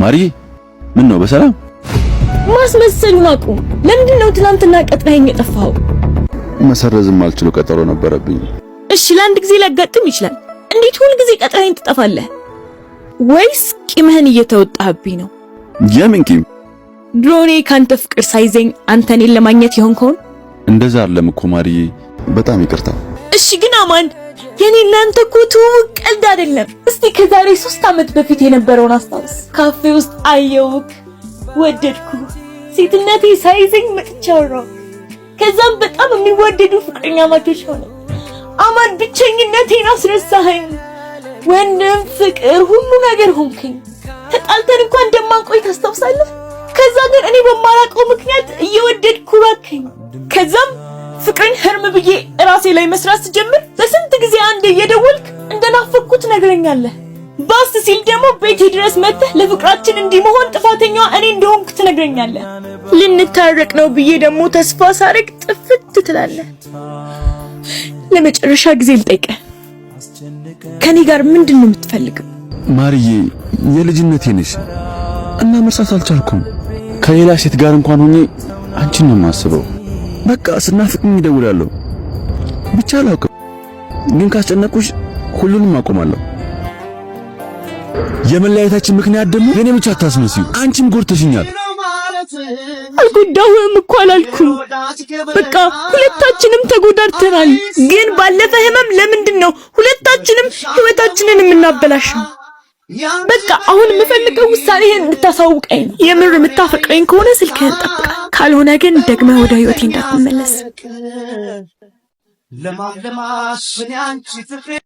ማሪ ምን ነው በሰላም? ማስመሰሉን አቁም። ለምንድነው ትናንትና ቀጥረኸኝ የጠፋኸው? መሰረዝም አልችለው ቀጠሮ ነበረብኝ። እሺ ለአንድ ጊዜ ሊያጋጥም ይችላል። እንዴት ሁሉ ጊዜ ቀጥረኸኝ ትጠፋለህ? ወይስ ቂምህን እየተወጣህብኝ ነው? የምን ቂም? ድሮኔ ካንተ ፍቅር ሳይዘኝ አንተ እኔን ለማግኘት ይሆንከውን? እንደዛ አይደለም እኮ ማሪዬ፣ በጣም ይቅርታ። እሺ ግን አማን የኔ እናንተ እኮ ቀልድ አይደለም። እስቲ ከዛሬ 3 ዓመት በፊት የነበረውን አስታውስ። ካፌ ውስጥ አየሁክ፣ ወደድኩ፣ ሴትነቴ ሳይዘኝ መጥቻለሁ። ከዛም በጣም የሚወደዱ ፍቅረኛ ማቾች ሆነ። አማን ብቸኝነቴን አስረሳኸኝ። ወንድም ፍቅር ሁሉ ነገር ሆንከኝ። ተጣልተን እንኳን እንደማንቆይ ታስታውሳለህ? ከዛ ግን እኔ በማላውቀው ምክንያት እየወደድኩ ራከኝ። ከዛም ፍቅርን ህርም ብዬ ራሴ ላይ መስራት ስጀምር በስንት ጊዜ አንዴ እየደወልክ እንደናፈቅኩት ነግረኛለህ። ባስ ሲል ደግሞ ቤቴ ድረስ መጥተህ ለፍቅራችን እንዲመሆን ጥፋተኛዋ እኔ እንደሆንኩ ትነግረኛለህ። ልንታረቅ ነው ብዬ ደግሞ ተስፋ ሳረግ ጥፍት ትላለህ። ለመጨረሻ ጊዜ ልጠይቅህ፣ ከኔ ጋር ምንድን ነው የምትፈልገው? ማሪዬ የልጅነቴ ነሽ እና መርሳት አልቻልኩም። ከሌላ ሴት ጋር እንኳን ሆኜ አንቺን ነው የማስበው። በቃ ስናፍቅኝ እደውላለሁ። ብቻ አላውቅም፣ ግን ካስጨነቁሽ ሁሉንም አቆማለሁ። የመለያየታችን ምክንያት ደግሞ የኔ ብቻ አታስመስዩ። አንቺም ጎድተሽኛል። አልጎዳሁም እኮ አላልኩም። በቃ ሁለታችንም ተጎዳድተናል። ግን ባለፈ ህመም ለምንድን ነው ሁለታችንም ህይወታችንን የምናበላሸው? በቃ አሁን የምፈልገው ውሳኔህን እንድታሳውቀኝ ነው። የምር የምታፈቅረኝ ከሆነ ስልክህን ጠብቃ፣ ካልሆነ ግን ደግመህ ወደ ህይወቴ እንዳትመለስ።